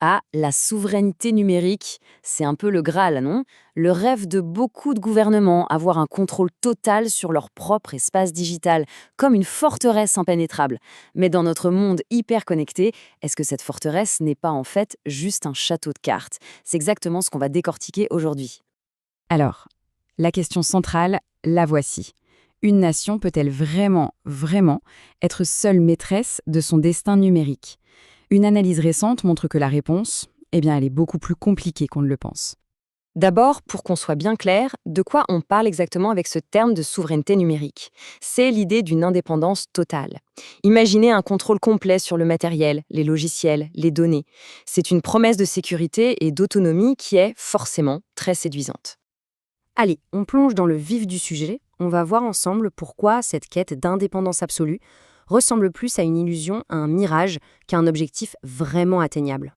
Ah, la souveraineté numérique, c'est un peu le Graal, non? Le rêve de beaucoup de gouvernements, avoir un contrôle total sur leur propre espace digital, comme une forteresse impénétrable. Mais dans notre monde hyper connecté, est-ce que cette forteresse n'est pas en fait juste un château de cartes? C'est exactement ce qu'on va décortiquer aujourd'hui. Alors, la question centrale, la voici. Une nation peut-elle vraiment être seule maîtresse de son destin numérique? Une analyse récente montre que la réponse, elle est beaucoup plus compliquée qu'on ne le pense. D'abord, pour qu'on soit bien clair, de quoi on parle exactement avec ce terme de souveraineté numérique? C'est l'idée d'une indépendance totale. Imaginez un contrôle complet sur le matériel, les logiciels, les données. C'est une promesse de sécurité et d'autonomie qui est forcément très séduisante. Allez, on plonge dans le vif du sujet. On va voir ensemble pourquoi cette quête d'indépendance absolue ressemble plus à une illusion, à un mirage, qu'à un objectif vraiment atteignable.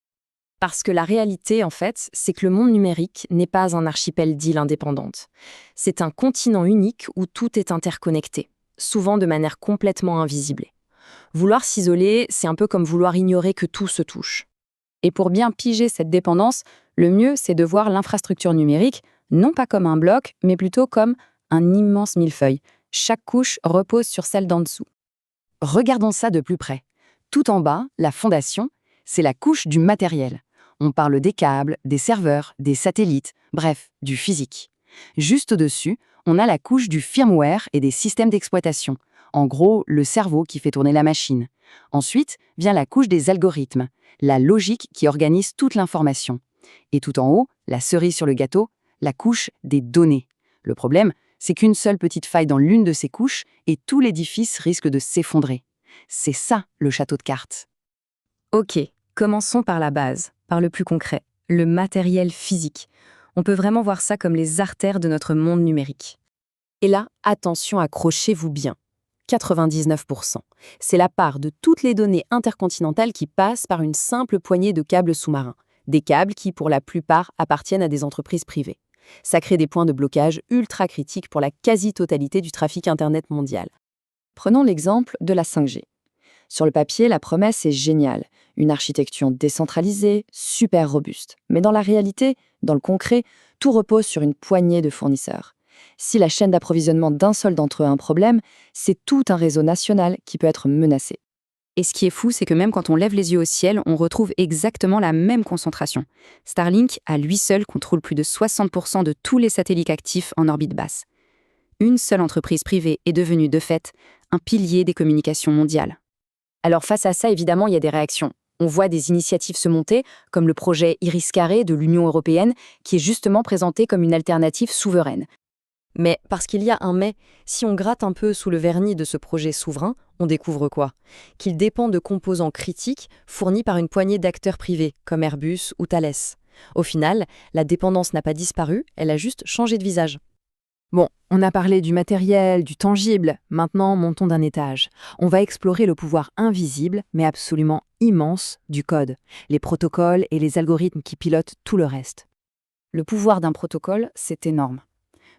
Parce que la réalité, en fait, c'est que le monde numérique n'est pas un archipel d'îles indépendantes. C'est un continent unique où tout est interconnecté, souvent de manière complètement invisible. Vouloir s'isoler, c'est un peu comme vouloir ignorer que tout se touche. Et pour bien piger cette dépendance, le mieux, c'est de voir l'infrastructure numérique non pas comme un bloc, mais plutôt comme un immense millefeuille. Chaque couche repose sur celle d'en dessous. Regardons ça de plus près. Tout en bas, la fondation, c'est la couche du matériel. On parle des câbles, des serveurs, des satellites, bref, du physique. Juste au-dessus, on a la couche du firmware et des systèmes d'exploitation. En gros, le cerveau qui fait tourner la machine. Ensuite vient la couche des algorithmes, la logique qui organise toute l'information. Et tout en haut, la cerise sur le gâteau, la couche des données. Le problème, c'est qu'une seule petite faille dans l'une de ces couches et tout l'édifice risque de s'effondrer. C'est ça, le château de cartes. Ok, commençons par la base, par le plus concret, le matériel physique. On peut vraiment voir ça comme les artères de notre monde numérique. Et là, attention, accrochez-vous bien. 99%. C'est la part de toutes les données intercontinentales qui passent par une simple poignée de câbles sous-marins. Des câbles qui, pour la plupart, appartiennent à des entreprises privées. Ça crée des points de blocage ultra critiques pour la quasi-totalité du trafic Internet mondial. Prenons l'exemple de la 5G. Sur le papier, la promesse est géniale. Une architecture décentralisée, super robuste. Mais dans la réalité, dans le concret, tout repose sur une poignée de fournisseurs. Si la chaîne d'approvisionnement d'un seul d'entre eux a un problème, c'est tout un réseau national qui peut être menacé. Et ce qui est fou, c'est que même quand on lève les yeux au ciel, on retrouve exactement la même concentration. Starlink, à lui seul, contrôle plus de 60% de tous les satellites actifs en orbite basse. Une seule entreprise privée est devenue, de fait, un pilier des communications mondiales. Alors face à ça, évidemment, il y a des réactions. On voit des initiatives se monter, comme le projet Iris Carré de l'Union européenne, qui est justement présenté comme une alternative souveraine. Mais parce qu'il y a un mais, si on gratte un peu sous le vernis de ce projet souverain, on découvre quoi? Qu'il dépend de composants critiques fournis par une poignée d'acteurs privés, comme Airbus ou Thales. Au final, la dépendance n'a pas disparu, elle a juste changé de visage. Bon, on a parlé du matériel, du tangible, maintenant montons d'un étage. On va explorer le pouvoir invisible, mais absolument immense, du code, les protocoles et les algorithmes qui pilotent tout le reste. Le pouvoir d'un protocole, c'est énorme.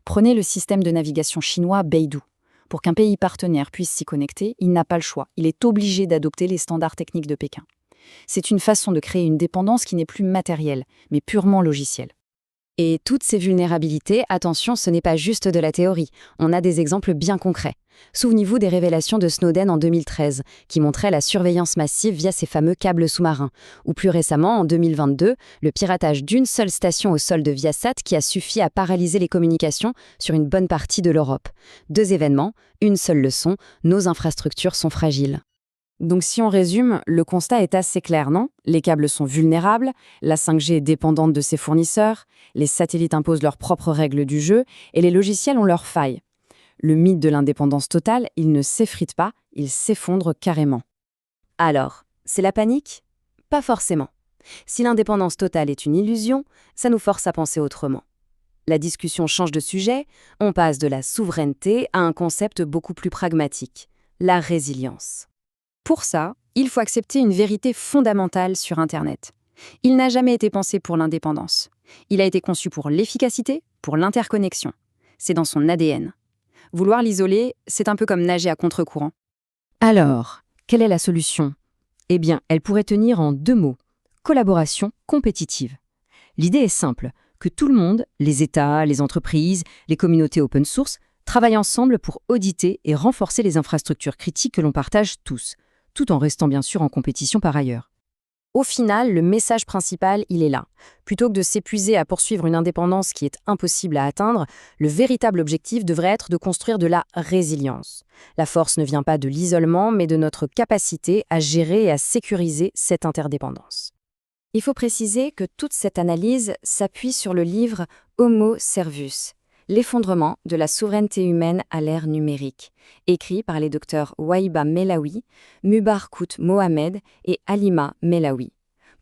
Prenez le système de navigation chinois Beidou. Pour qu'un pays partenaire puisse s'y connecter, il n'a pas le choix. Il est obligé d'adopter les standards techniques de Pékin. C'est une façon de créer une dépendance qui n'est plus matérielle, mais purement logicielle. Et toutes ces vulnérabilités, attention, ce n'est pas juste de la théorie. On a des exemples bien concrets. Souvenez-vous des révélations de Snowden en 2013, qui montraient la surveillance massive via ces fameux câbles sous-marins. Ou plus récemment, en 2022, le piratage d'une seule station au sol de Viasat qui a suffi à paralyser les communications sur une bonne partie de l'Europe. Deux événements, une seule leçon, nos infrastructures sont fragiles. Donc si on résume, le constat est assez clair, non? Les câbles sont vulnérables, la 5G est dépendante de ses fournisseurs, les satellites imposent leurs propres règles du jeu et les logiciels ont leurs failles. Le mythe de l'indépendance totale, il ne s'effrite pas, il s'effondre carrément. Alors, c'est la panique? Pas forcément. Si l'indépendance totale est une illusion, ça nous force à penser autrement. La discussion change de sujet, on passe de la souveraineté à un concept beaucoup plus pragmatique, la résilience. Pour ça, il faut accepter une vérité fondamentale sur Internet. Il n'a jamais été pensé pour l'indépendance. Il a été conçu pour l'efficacité, pour l'interconnexion. C'est dans son ADN. Vouloir l'isoler, c'est un peu comme nager à contre-courant. Alors, quelle est la solution? Eh bien, elle pourrait tenir en deux mots. collaboration compétitive. L'idée est simple, que tout le monde, les États, les entreprises, les communautés open source, travaillent ensemble pour auditer et renforcer les infrastructures critiques que l'on partage tous, tout en restant bien sûr en compétition par ailleurs. Au final, le message principal, il est là. Plutôt que de s'épuiser à poursuivre une indépendance qui est impossible à atteindre, le véritable objectif devrait être de construire de la résilience. La force ne vient pas de l'isolement, mais de notre capacité à gérer et à sécuriser cette interdépendance. Il faut préciser que toute cette analyse s'appuie sur le livre Homo Servus, l'effondrement de la souveraineté humaine à l'ère numérique, écrit par les docteurs Wahiba Melawi, Mubar-Kout Mohamed et Halima Melawi.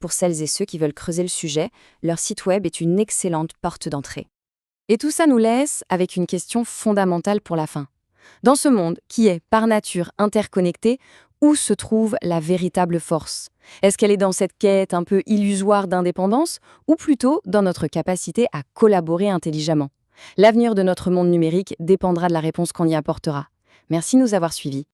Pour celles et ceux qui veulent creuser le sujet, leur site web est une excellente porte d'entrée. Et tout ça nous laisse avec une question fondamentale pour la fin. Dans ce monde qui est, par nature, interconnecté, où se trouve la véritable force ? Est-ce qu'elle est dans cette quête un peu illusoire d'indépendance, ou plutôt dans notre capacité à collaborer intelligemment ? L'avenir de notre monde numérique dépendra de la réponse qu'on y apportera. Merci de nous avoir suivis.